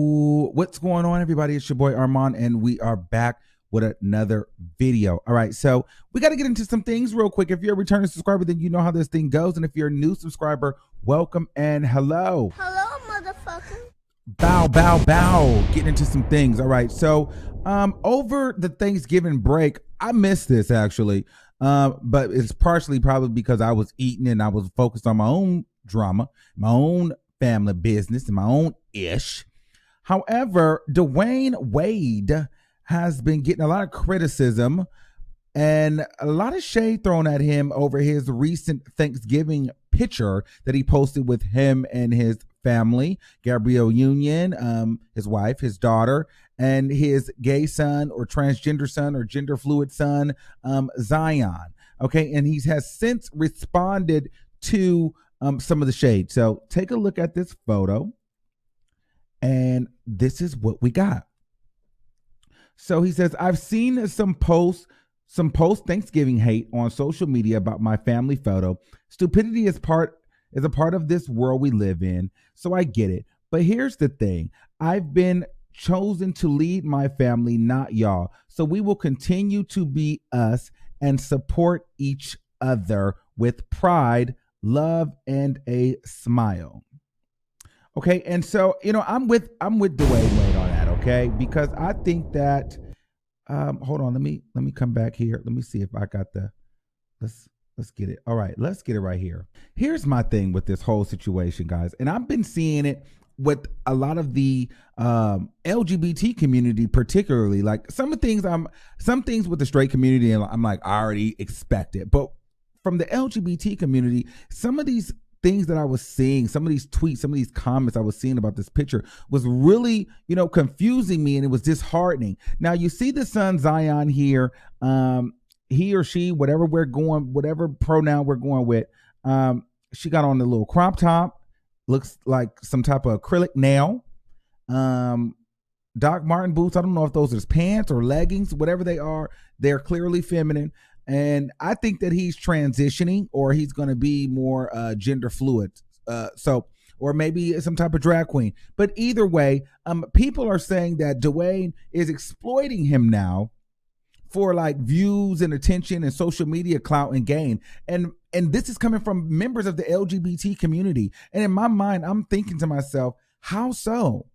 Yo, what's going on, everybody? It's your boy Armon, and we are back with another video. All right, so we got to get into some things real quick. If you're a returning subscriber, then you know how this thing goes. And if you're a new subscriber, welcome and hello. Hello, motherfucker. Bow, bow, bow. Getting into some things. All right, so over the Thanksgiving break, I missed this actually, but it's partially probably because I was eating and I was focused on my own drama, my own family business, and my own ish. However, Dwyane Wade has been getting a lot of criticism and a lot of shade thrown at him over his recent Thanksgiving picture that he posted with him and his family, Gabrielle Union, his wife, his daughter, and his gay son or transgender son or gender fluid son, Zion. Okay, and he has since responded to some of the shade. So take a look at this photo, and this is what we got. So he says, I've seen some post Thanksgiving hate on social media about my family photo. Stupidity is a part of this world we live in, so I get it. But here's the thing. I've been chosen to lead my family, not y'all. So we will continue to be us and support each other with pride, love, and a smile. Okay, and so I'm with Dwyane Wade on that, okay? Because I think that hold on, let me come back here. Let me see if I got the let's get it. All right, let's get it right here. Here's my thing with this whole situation, guys. And I've been seeing it with a lot of the LGBT community, particularly. Like some things with the straight community, and I'm like, I already expect it. But from the LGBT community, some of these things that I was seeing, some of these tweets, some of these comments I was seeing about this picture was really, confusing me, and it was disheartening. Now you see the son Zion here, he or she, whatever pronoun we're going with, she got on the little crop top, looks like some type of acrylic nail, Doc Marten boots. I don't know if those are pants or leggings, whatever they are. They're clearly feminine. And I think that he's transitioning, or he's going to be more gender fluid. Or maybe some type of drag queen. But either way, people are saying that Dwyane is exploiting him now for like views and attention and social media clout and gain. And this is coming from members of the LGBT community. And in my mind, I'm thinking to myself, how so?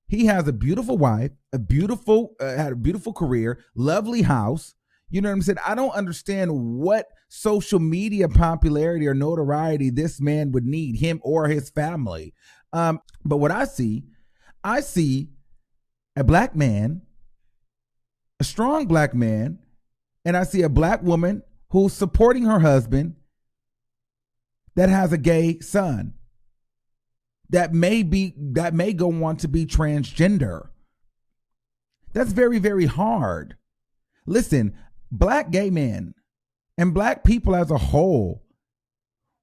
He has a beautiful wife, had a beautiful career, lovely house. You know what I'm saying? I don't understand what social media popularity or notoriety this man would need, him or his family. But what I see a black man, a strong black man, and I see a black woman who's supporting her husband that has a gay son that may go on to be transgender. That's very, very hard. Listen, black gay men and black people as a whole,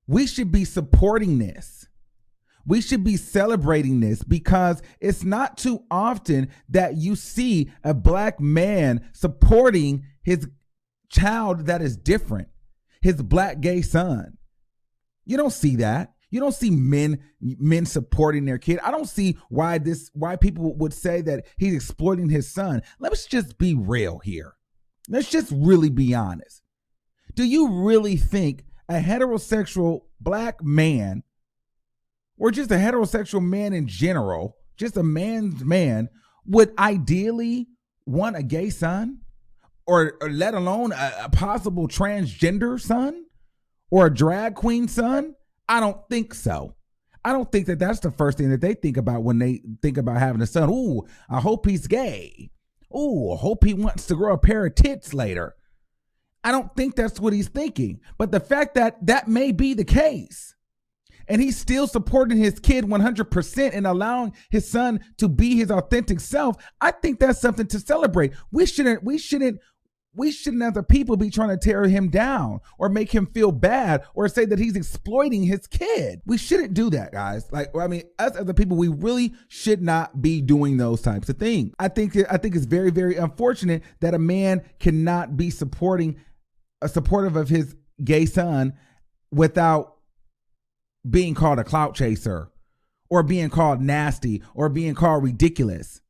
we should be supporting this. We should be celebrating this, because it's not too often that you see a black man supporting his child that is different, his black gay son. You don't see that. You don't see men supporting their kid. I don't see why people would say that he's exploiting his son. Let's just be real here. Let's just really be honest. Do you really think a heterosexual black man, or just a heterosexual man in general, just a man's man, would ideally want a gay son, or let alone a possible transgender son or a drag queen son? I don't think so. I don't think that that's the first thing that they think about when they think about having a son. Ooh, I hope he's gay. Oh, I hope he wants to grow a pair of tits later. I don't think that's what he's thinking. But the fact that that may be the case, and he's still supporting his kid 100% and allowing his son to be his authentic self, I think that's something to celebrate. We shouldn't as a people be trying to tear him down or make him feel bad or say that he's exploiting his kid. We shouldn't do that, guys. Us as a people, we really should not be doing those types of things. I think it's very, very unfortunate that a man cannot be supportive of his gay son without being called a clout chaser or being called nasty or being called ridiculous.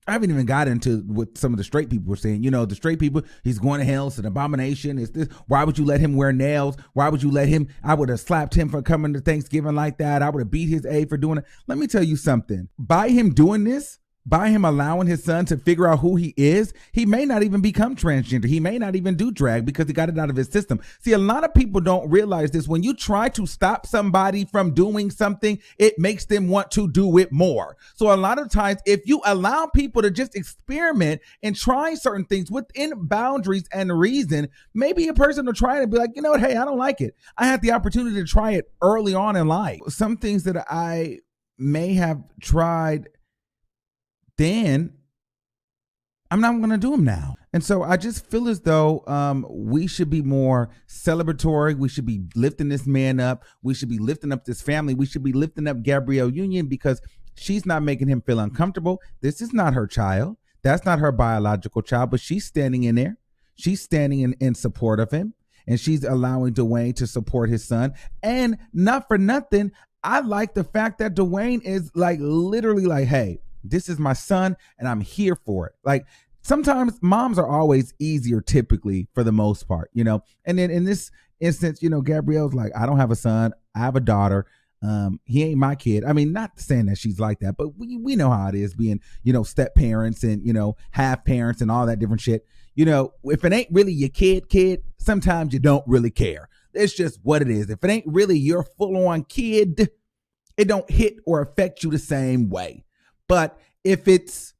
I haven't even got into what some of the straight people were saying. The straight people, he's going to hell. It's an abomination. It's this. Why would you let him wear nails? Why would you let him? I would have slapped him for coming to Thanksgiving like that. I would have beat his A for doing it. Let me tell you something. By him doing this, by him allowing his son to figure out who he is, he may not even become transgender. He may not even do drag because he got it out of his system. See, a lot of people don't realize this. When you try to stop somebody from doing something, it makes them want to do it more. So a lot of times, if you allow people to just experiment and try certain things within boundaries and reason, maybe a person will try it and be like, you know what, hey, I don't like it. I had the opportunity to try it early on in life. Some things that I may have tried then, I'm not going to do them now. And so I just feel as though we should be more celebratory. We should be lifting this man up. We should be lifting up this family. We should be lifting up Gabrielle Union because she's not making him feel uncomfortable. This is not her child. That's not her biological child, but she's standing in there. She's standing in support of him, and she's allowing Dwyane to support his son. And not for nothing, I like the fact that Dwyane is like literally like, hey, this is my son and I'm here for it. Like sometimes moms are always easier typically for the most part, and then in this instance, Gabrielle's like, I don't have a son. I have a daughter. He ain't my kid. I mean, not saying that she's like that, but we know how it is being, step parents and, half parents and all that different shit. If it ain't really your kid, sometimes you don't really care. It's just what it is. If it ain't really your full on kid, it don't hit or affect you the same way. But if it's,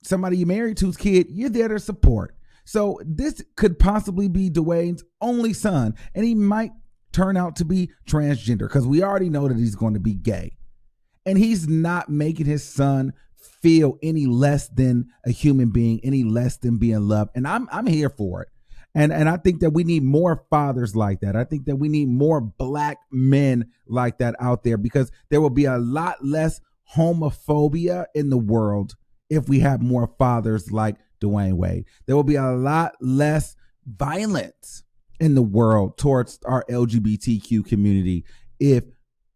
somebody you married to's kid, you're there to support. So this could possibly be Dwayne's only son, and he might turn out to be transgender because we already know that he's going to be gay. And he's not making his son feel any less than a human being, any less than being loved. And I'm here for it. And I think that we need more fathers like that. I think that we need more Black men like that out there because there will be a lot less homophobia in the world if we have more fathers like Dwyane Wade. There will be a lot less violence in the world towards our LGBTQ community if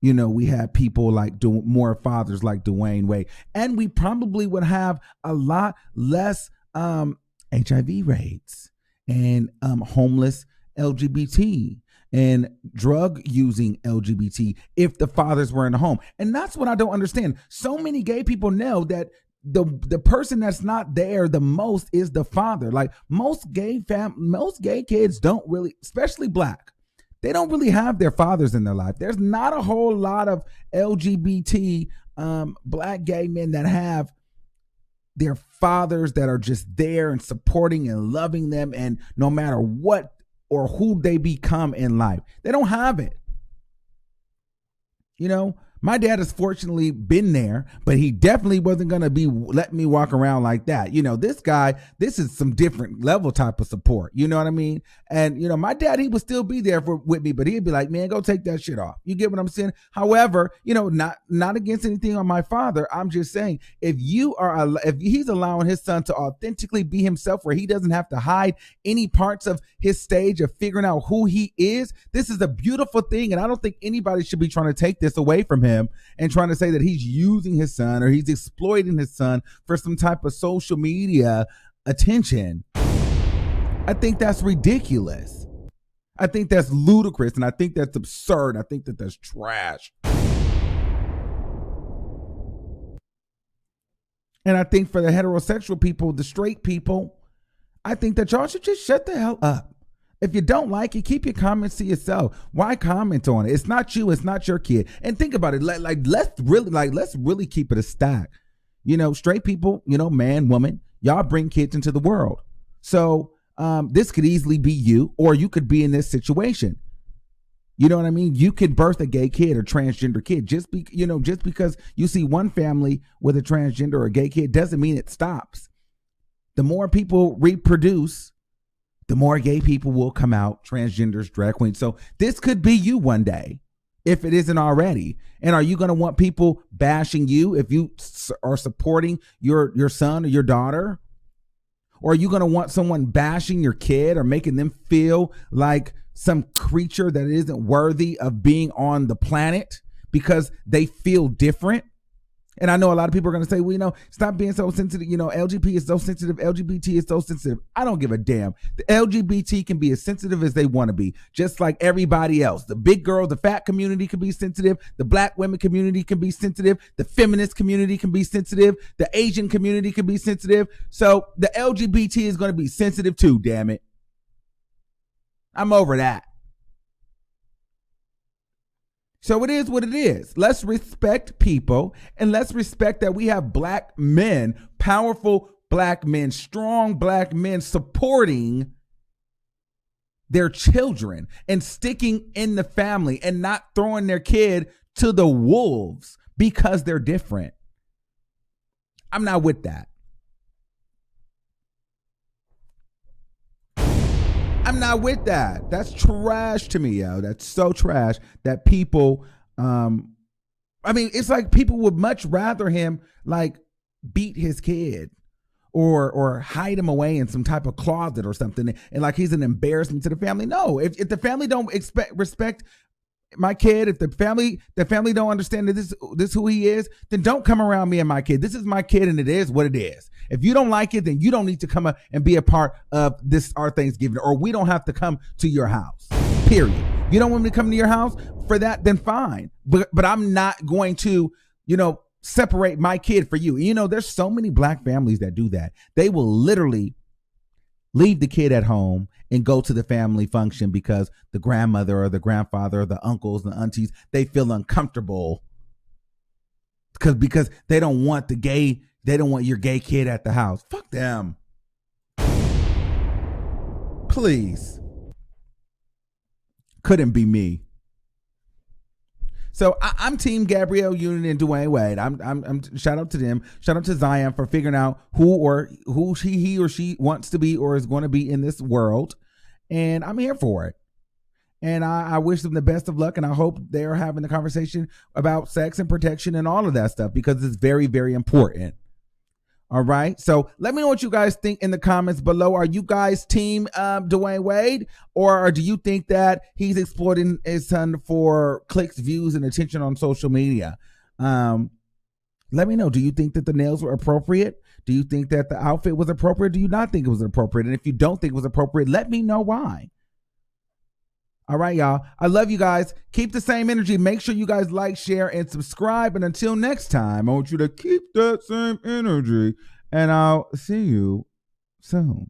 we have people like more fathers like Dwyane Wade. And we probably would have a lot less HIV rates and homeless LGBT and drug using LGBT if the fathers were in the home. And that's what I don't understand. So many gay people know that the person that's not there the most is the father. Like most gay kids don't really, especially Black, they don't really have their fathers in their life. There's not a whole lot of LGBT Black gay men that have their fathers that are just there and supporting and loving them, and no matter what or who they become in life. They don't have it. My dad has fortunately been there, but he definitely wasn't going to be letting me walk around like that. This guy, this is some different level type of support. You know what I mean? And, my dad, he would still be there with me, but he'd be like, man, go take that shit off. You get what I'm saying? However, not against anything on my father. I'm just saying if he's allowing his son to authentically be himself where he doesn't have to hide any parts of his stage of figuring out who he is, this is a beautiful thing. And I don't think anybody should be trying to take this away from him and trying to say that he's using his son or he's exploiting his son for some type of social media attention. I think that's ridiculous. I think that's ludicrous, and I think that's absurd. I think that that's trash. And I think for the heterosexual people, the straight people, I think that y'all should just shut the hell up. If you don't like it, keep your comments to yourself. Why comment on it? It's not you. It's not your kid. And think about it. Let's really keep it a stack. Straight people, man, woman, y'all bring kids into the world. So this could easily be you, or you could be in this situation. You know what I mean? You could birth a gay kid or transgender kid. Just because you see one family with a transgender or a gay kid doesn't mean it stops. The more people reproduce, the more gay people will come out, transgenders, drag queens. So this could be you one day, if it isn't already. And are you going to want people bashing you if you are supporting your son or your daughter? Or are you going to want someone bashing your kid or making them feel like some creature that isn't worthy of being on the planet because they feel different. And I know a lot of people are going to say, well, stop being so sensitive. LGBT is so sensitive. LGBT is so sensitive. I don't give a damn. The LGBT can be as sensitive as they want to be, just like everybody else. The big girl, the fat community can be sensitive. The black women community can be sensitive. The feminist community can be sensitive. The Asian community can be sensitive. So the LGBT is going to be sensitive too, damn it. I'm over that. So it is what it is. Let's respect people, and let's respect that we have black men, powerful black men, strong black men supporting their children and sticking in the family and not throwing their kid to the wolves because they're different. I'm not with that. I'm not with that. That's trash to me, yo. That's so trash that people, it's like people would much rather him like beat his kid or hide him away in some type of closet or something. And like he's an embarrassment to the family. No, if the family don't respect my kid, if the family don't understand that this who he is, then don't come around me and my kid. This is my kid and it is what it is. If you don't like it, then you don't need to come up and be a part of this, our Thanksgiving, or we don't have to come to your house, period. You don't want me to come to your house for that, then fine. But I'm not going to, separate my kid for you. There's so many black families that do that. They will literally leave the kid at home and go to the family function because the grandmother or the grandfather or the uncles and the aunties, they feel uncomfortable because they don't want your gay kid at the house. Fuck them. Please. Couldn't be me. So I'm Team Gabrielle Union and Dwyane Wade. I'm shout out to them. Shout out to Zion for figuring out who he or she wants to be or is going to be in this world. And I'm here for it. And I wish them the best of luck. And I hope they're having the conversation about sex and protection and all of that stuff because it's very, very important. All right. So let me know what you guys think in the comments below. Are you guys team Dwyane Wade, or do you think that he's exploiting his son for clicks, views, and attention on social media? Let me know. Do you think that the nails were appropriate? Do you think that the outfit was appropriate? Do you not think it was appropriate? And if you don't think it was appropriate, let me know why. All right, y'all. I love you guys. Keep the same energy. Make sure you guys like, share, and subscribe. And until next time, I want you to keep that same energy. And I'll see you soon.